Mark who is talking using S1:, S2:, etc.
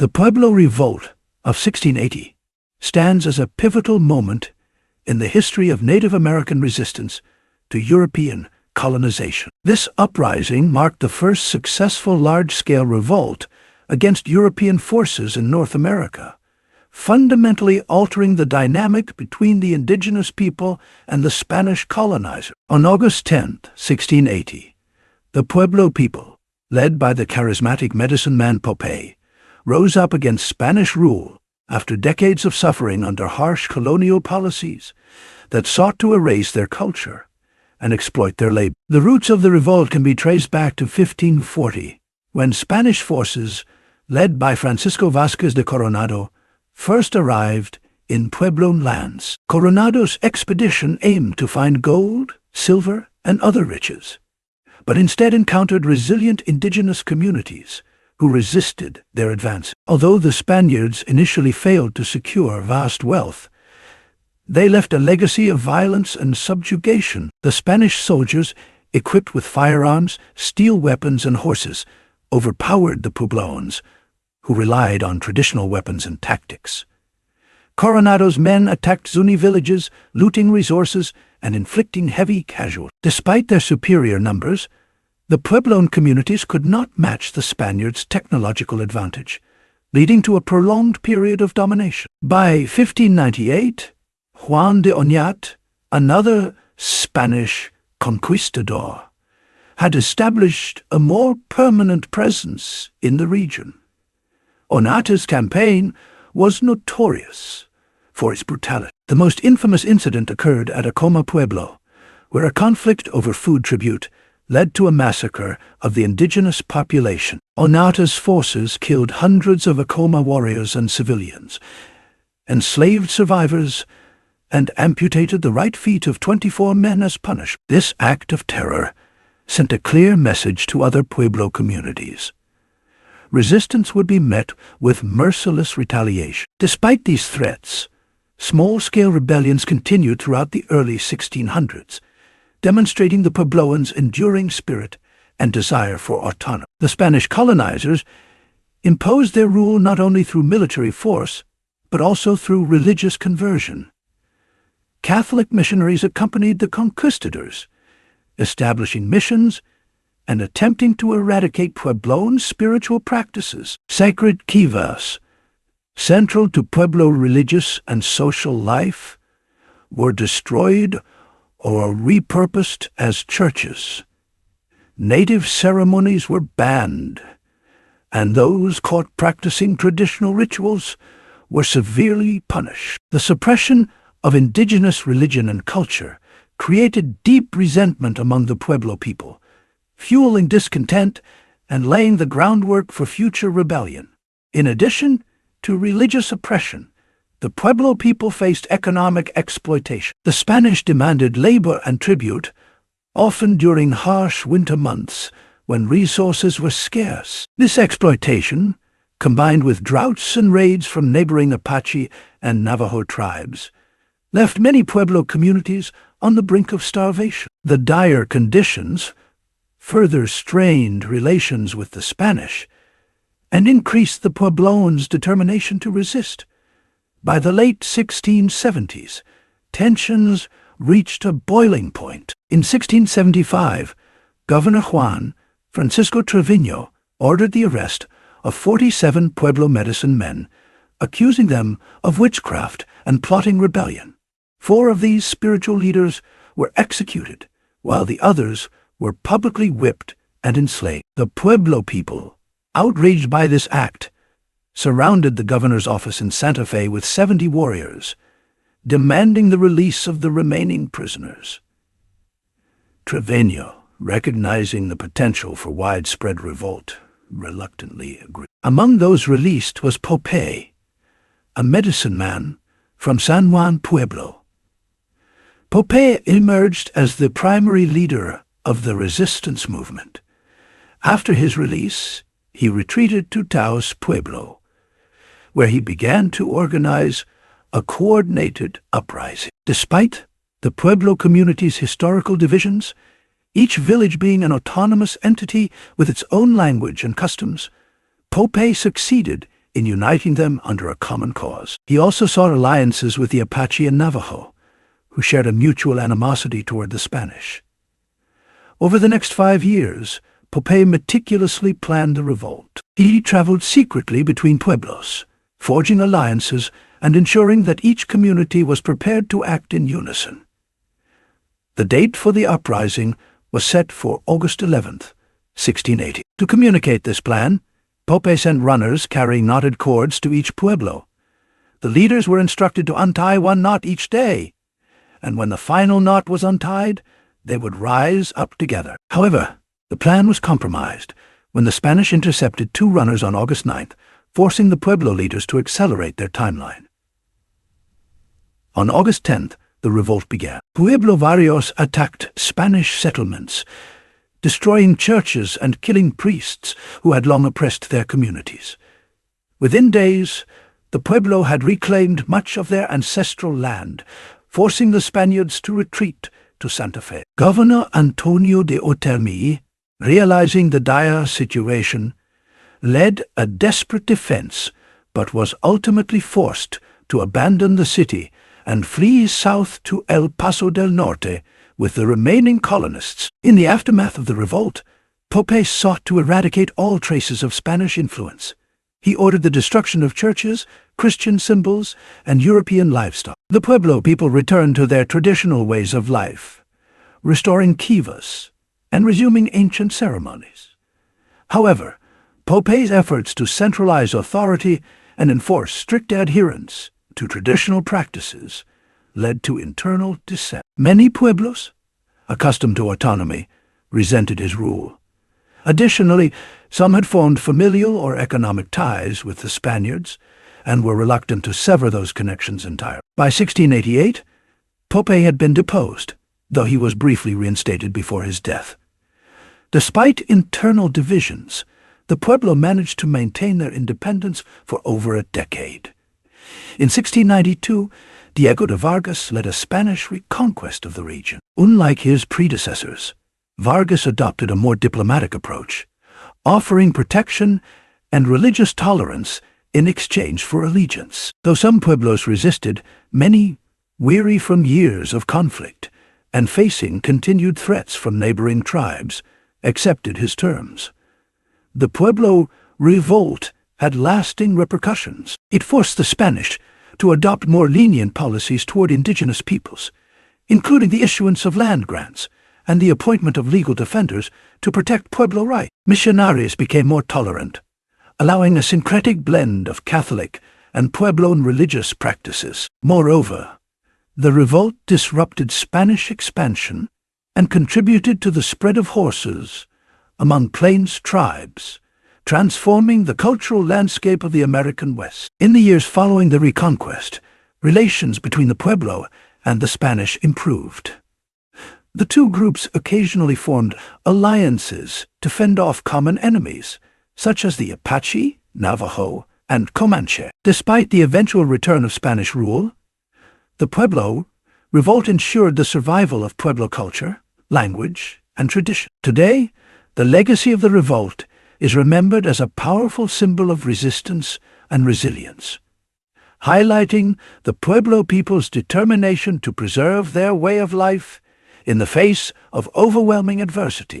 S1: The Pueblo Revolt of 1680 stands as a pivotal moment in the history of Native American resistance to European colonization. This uprising marked the first successful large-scale revolt against European forces in North America, fundamentally altering the dynamic between the indigenous people and the Spanish colonizer. On August 10, 1680, the Pueblo people, led by the charismatic medicine man Pope, rose up against Spanish rule after decades of suffering under harsh colonial policies that sought to erase their culture and exploit their labor. The roots of the revolt can be traced back to 1540, when Spanish forces, led by Francisco Vázquez de Coronado, first arrived in Puebloan lands. Coronado's expedition aimed to find gold, silver, and other riches, but instead encountered resilient indigenous communities who resisted their advance. Although the Spaniards initially failed to secure vast wealth, they left a legacy of violence and subjugation. The Spanish soldiers, equipped with firearms, steel weapons, and horses, overpowered the Puebloans, who relied on traditional weapons and tactics. Coronado's men attacked Zuni villages, looting resources and inflicting heavy casualties. Despite their superior numbers, the Puebloan communities could not match the Spaniards' technological advantage, leading to a prolonged period of domination. By 1598, Juan de Oñate, another Spanish conquistador, had established a more permanent presence in the region. Oñate's campaign was notorious for its brutality. The most infamous incident occurred at Acoma Pueblo, where a conflict over food tribute led to a massacre of the indigenous population. Oñate's forces killed hundreds of Acoma warriors and civilians, enslaved survivors, and amputated the right feet of 24 men as punishment. This act of terror sent a clear message to other Pueblo communities. Resistance would be met with merciless retaliation. Despite these threats, small-scale rebellions continued throughout the early 1600s, demonstrating the Puebloans' enduring spirit and desire for autonomy. The Spanish colonizers imposed their rule not only through military force, but also through religious conversion. Catholic missionaries accompanied the conquistadors, establishing missions and attempting to eradicate Puebloan spiritual practices. Sacred kivas, central to Pueblo religious and social life, were destroyed or repurposed as churches. Native ceremonies were banned, and those caught practicing traditional rituals were severely punished. The suppression of indigenous religion and culture created deep resentment among the Pueblo people, fueling discontent and laying the groundwork for future rebellion. In addition to religious oppression, the Pueblo people faced economic exploitation. The Spanish demanded labor and tribute, often during harsh winter months when resources were scarce. This exploitation, combined with droughts and raids from neighboring Apache and Navajo tribes, left many Pueblo communities on the brink of starvation. The dire conditions further strained relations with the Spanish and increased the Puebloans' determination to resist. By the late 1670s, tensions reached a boiling point. In 1675, Governor Juan Francisco Trevino ordered the arrest of 47 Pueblo medicine men, accusing them of witchcraft and plotting rebellion. 4 of these spiritual leaders were executed, while the others were publicly whipped and enslaved. The Pueblo people, outraged by this act, surrounded the governor's office in Santa Fe with 70 warriors, demanding the release of the remaining prisoners. Trevino, recognizing the potential for widespread revolt, reluctantly agreed. Among those released was Pope, a medicine man from San Juan Pueblo. Pope emerged as the primary leader of the resistance movement. After his release, he retreated to Taos Pueblo, where he began to organize a coordinated uprising. Despite the Pueblo community's historical divisions, each village being an autonomous entity with its own language and customs, Pope succeeded in uniting them under a common cause. He also sought alliances with the Apache and Navajo, who shared a mutual animosity toward the Spanish. Over the next 5 years, Pope meticulously planned the revolt. He traveled secretly between pueblos, forging alliances and ensuring that each community was prepared to act in unison. The date for the uprising was set for August 11th, 1680. To communicate this plan, Pope sent runners carrying knotted cords to each pueblo. The leaders were instructed to untie one knot each day, and when the final knot was untied, they would rise up together. However, the plan was compromised when the Spanish intercepted 2 runners on August 9th, forcing the pueblo leaders to accelerate their timeline. On August 10th, the revolt began. Pueblo Varios attacked Spanish settlements, destroying churches and killing priests who had long oppressed their communities. Within days, the pueblo had reclaimed much of their ancestral land, forcing the Spaniards to retreat to Santa Fe. Governor Antonio de Otermi, realizing the dire situation, led a desperate defense, but was ultimately forced to abandon the city and flee south to El Paso del Norte with the remaining colonists. In the aftermath of the revolt, Pope sought to eradicate all traces of Spanish influence. He ordered the destruction of churches, Christian symbols, and European livestock. The Pueblo people returned to their traditional ways of life, restoring kivas and resuming ancient ceremonies. However, Pope's efforts to centralize authority and enforce strict adherence to traditional practices led to internal dissent. Many pueblos, accustomed to autonomy, resented his rule. Additionally, some had formed familial or economic ties with the Spaniards and were reluctant to sever those connections entirely. By 1688, Pope had been deposed, though he was briefly reinstated before his death. Despite internal divisions, the Pueblo managed to maintain their independence for over a decade. In 1692, Diego de Vargas led a Spanish reconquest of the region. Unlike his predecessors, Vargas adopted a more diplomatic approach, offering protection and religious tolerance in exchange for allegiance. Though some pueblos resisted, many, weary from years of conflict and facing continued threats from neighboring tribes, accepted his terms. The Pueblo revolt had lasting repercussions. It forced the Spanish to adopt more lenient policies toward indigenous peoples, including the issuance of land grants and the appointment of legal defenders to protect Pueblo rights. Missionaries became more tolerant, allowing a syncretic blend of Catholic and Puebloan religious practices. Moreover, the revolt disrupted Spanish expansion and contributed to the spread of horses among Plains tribes, transforming the cultural landscape of the American West. In the years following the Reconquest, relations between the Pueblo and the Spanish improved. The two groups occasionally formed alliances to fend off common enemies, such as the Apache, Navajo, and Comanche. Despite the eventual return of Spanish rule, the Pueblo revolt ensured the survival of Pueblo culture, language, and tradition. Today, the legacy of the revolt is remembered as a powerful symbol of resistance and resilience, highlighting the Pueblo people's determination to preserve their way of life in the face of overwhelming adversity.